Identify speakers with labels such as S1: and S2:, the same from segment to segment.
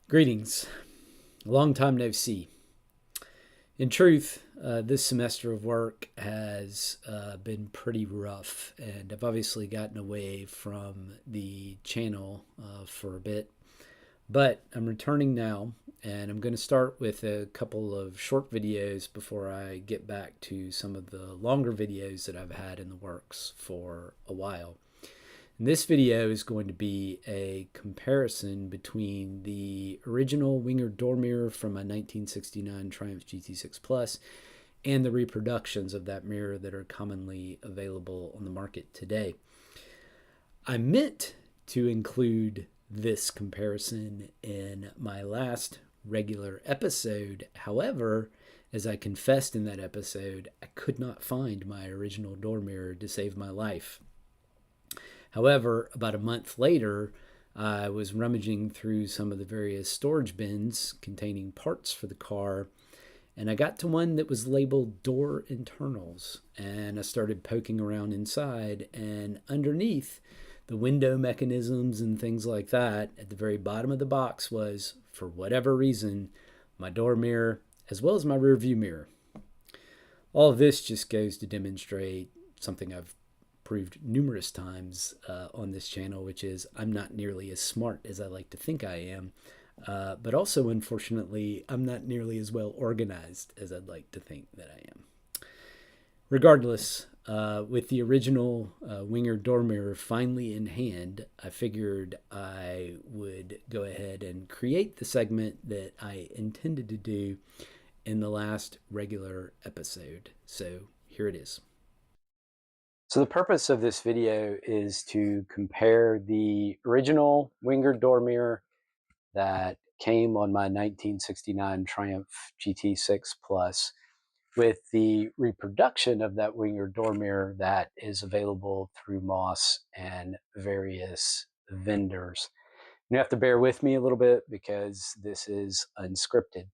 S1: Greetings. Long time no see. In truth, this semester of work has been pretty rough, and I've obviously gotten away from the channel for a bit. But I'm returning now, and I'm going to start with a couple of short videos before I get back to some of the longer videos that I've had in the works for a while. And this video is going to be a comparison between the original Wingard door mirror from a 1969 Triumph GT6 Plus and the reproductions of that mirror that are commonly available on the market today. I meant to include this comparison in my last regular episode. However, as I confessed in that episode, I could not find my original door mirror to save my life. However, about a month later, I was rummaging through some of the various storage bins containing parts for the car, and I got to one that was labeled door internals, and I started poking around inside, and underneath the window mechanisms and things like that, at the very bottom of the box was, for whatever reason, my door mirror as well as my rear view mirror. All of this just goes to demonstrate something I've proved numerous times on this channel, which is I'm not nearly as smart as I like to think I am, but also, unfortunately, I'm not nearly as well organized as I'd like to think that I am. Regardless, with the original Wingard door mirror finally in hand, I figured I would go ahead and create the segment that I intended to do in the last regular episode. So here it is. So the purpose of this video is to compare the original Wingard door mirror that came on my 1969 Triumph GT6 Plus with the reproduction of that Wingard door mirror that is available through Moss and various vendors. You have to bear with me a little bit because this is unscripted.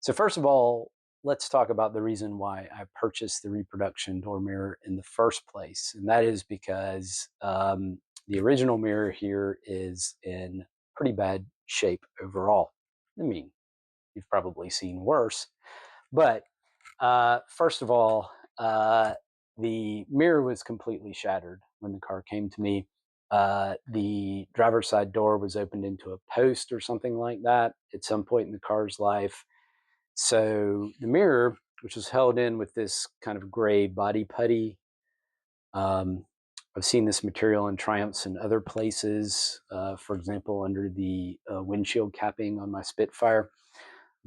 S1: So first of all, let's talk about the reason why I purchased the reproduction door mirror in the first place. And that is because the original mirror here is in pretty bad shape overall. I mean, you've probably seen worse. But first of all, the mirror was completely shattered when the car came to me. The driver's side door was opened into a post or something like that at some point in the car's life. So the mirror, which was held in with this kind of gray body putty, I've seen this material in Triumphs and other places, for example, under the windshield capping on my Spitfire.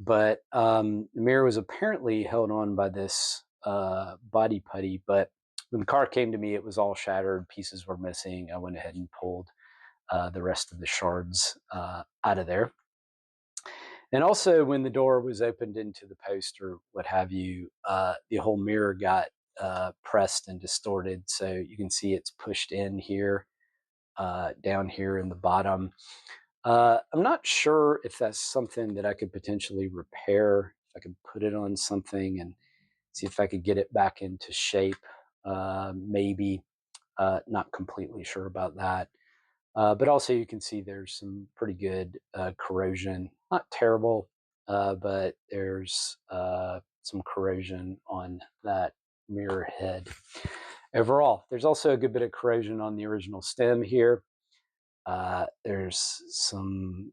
S1: But the mirror was apparently held on by this body putty, but when the car came to me, it was all shattered, pieces were missing. I went ahead and pulled the rest of the shards out of there. And also, when the door was opened into the post or what have you, the whole mirror got pressed and distorted. So you can see it's pushed in here, down here in the bottom. I'm not sure if that's something that I could potentially repair. If I could put it on something and see if I could get it back into shape. Maybe. Not completely sure about that. But also you can see there's some pretty good corrosion. Not terrible, but there's some corrosion on that mirror head. Overall, there's also a good bit of corrosion on the original stem here. There's some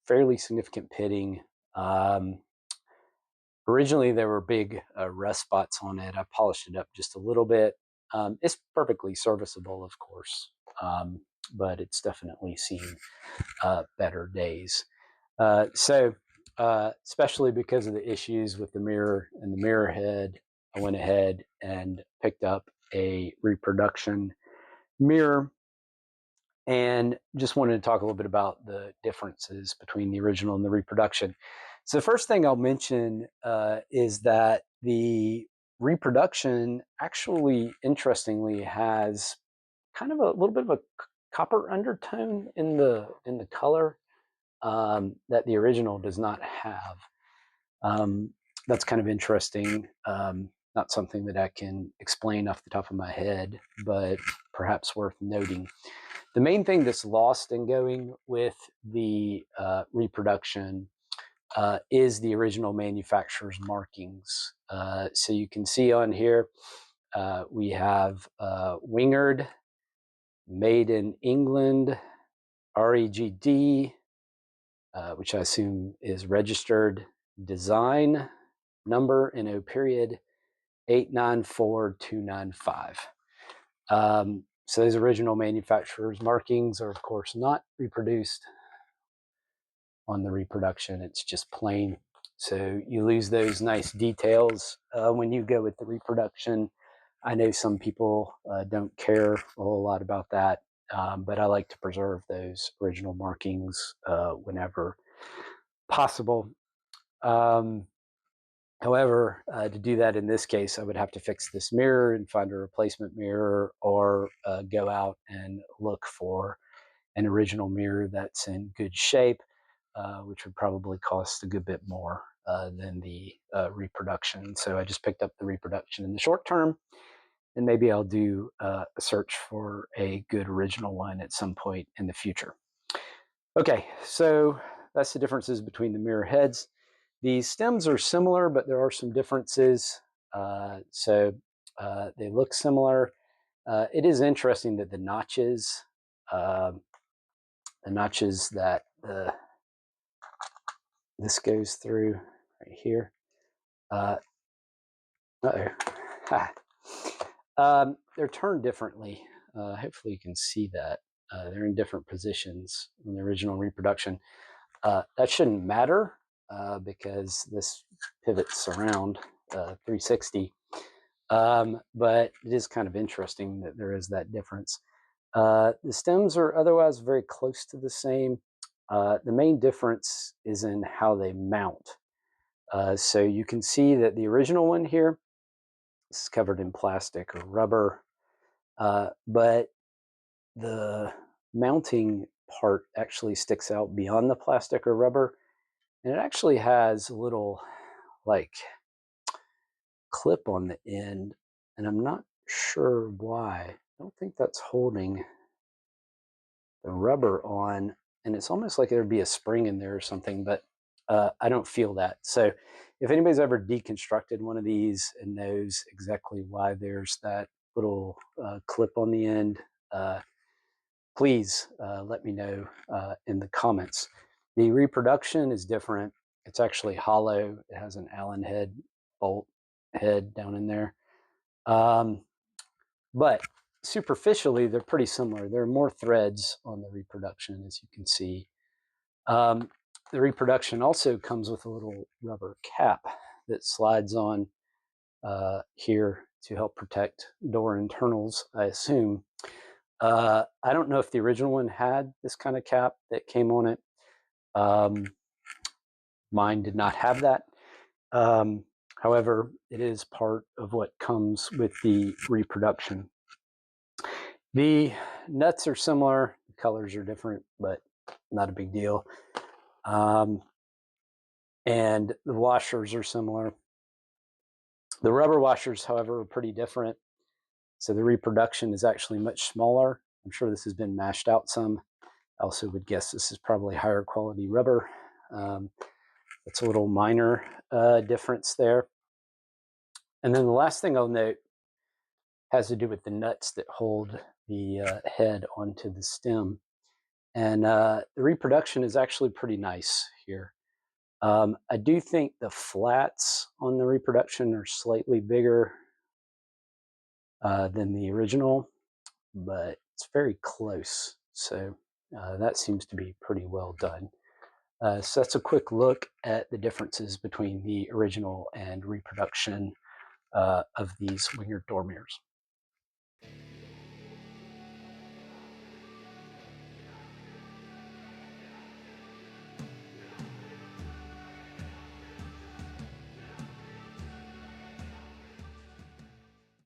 S1: fairly significant pitting. Originally, there were big rust spots on it. I polished it up just a little bit. It's perfectly serviceable, of course. But it's definitely seen better days. Especially because of the issues with the mirror and the mirror head, I went ahead and picked up a reproduction mirror and just wanted to talk a little bit about the differences between the original and the reproduction. So the first thing I'll mention is that the reproduction actually, interestingly, has kind of a little bit of a copper undertone in the color that the original does not have. That's kind of interesting. Not something that I can explain off the top of my head, but perhaps worth noting. The main thing that's lost in going with the reproduction is the original manufacturer's markings. So you can see on here, we have Wingard, made in England, REGD, which I assume is registered design number in O period 894295. So those original manufacturer's markings are, of course, not reproduced on the reproduction. It's just plain. So you lose those nice details when you go with the reproduction. I know some people don't care a whole lot about that, but I like to preserve those original markings whenever possible. However, to do that in this case, I would have to fix this mirror and find a replacement mirror, or go out and look for an original mirror that's in good shape, which would probably cost a good bit more than the reproduction. So I just picked up the reproduction in the short term, and maybe I'll do a search for a good original one at some point in the future. Okay, so that's the differences between the mirror heads. The stems are similar, but there are some differences. They look similar. It is interesting that the notches that this goes through right here. They're turned differently. Hopefully you can see that. They're in different positions in the original reproduction. That shouldn't matter because this pivots around 360. But it is kind of interesting that there is that difference. The stems are otherwise very close to the same. The main difference is in how they mount. So you can see that the original one here, this is covered in plastic or rubber, but the mounting part actually sticks out beyond the plastic or rubber, and it actually has a little like clip on the end, and I'm not sure why. I don't think that's holding the rubber on, and it's almost like there'd be a spring in there or something, but I don't feel that. So if anybody's ever deconstructed one of these and knows exactly why there's that little clip on the end, please let me know in the comments. The reproduction is different. It's actually hollow. It has an Allen head, bolt head down in there. But superficially, they're pretty similar. There are more threads on the reproduction, as you can see. The reproduction also comes with a little rubber cap that slides on here to help protect door internals, I assume. I don't know if the original one had this kind of cap that came on it. Mine did not have that. However, it is part of what comes with the reproduction. The nuts are similar, the colors are different, but not a big deal. And the washers are similar. The rubber washers, however, are pretty different. So the reproduction is actually much smaller. I'm sure this has been mashed out some. I also would guess this is probably higher quality rubber. That's a little minor difference there. And then the last thing I'll note has to do with the nuts that hold the head onto the stem. And the reproduction is actually pretty nice here. I do think the flats on the reproduction are slightly bigger than the original, but it's very close. So that seems to be pretty well done. So that's a quick look at the differences between the original and reproduction of these Wingard door mirrors.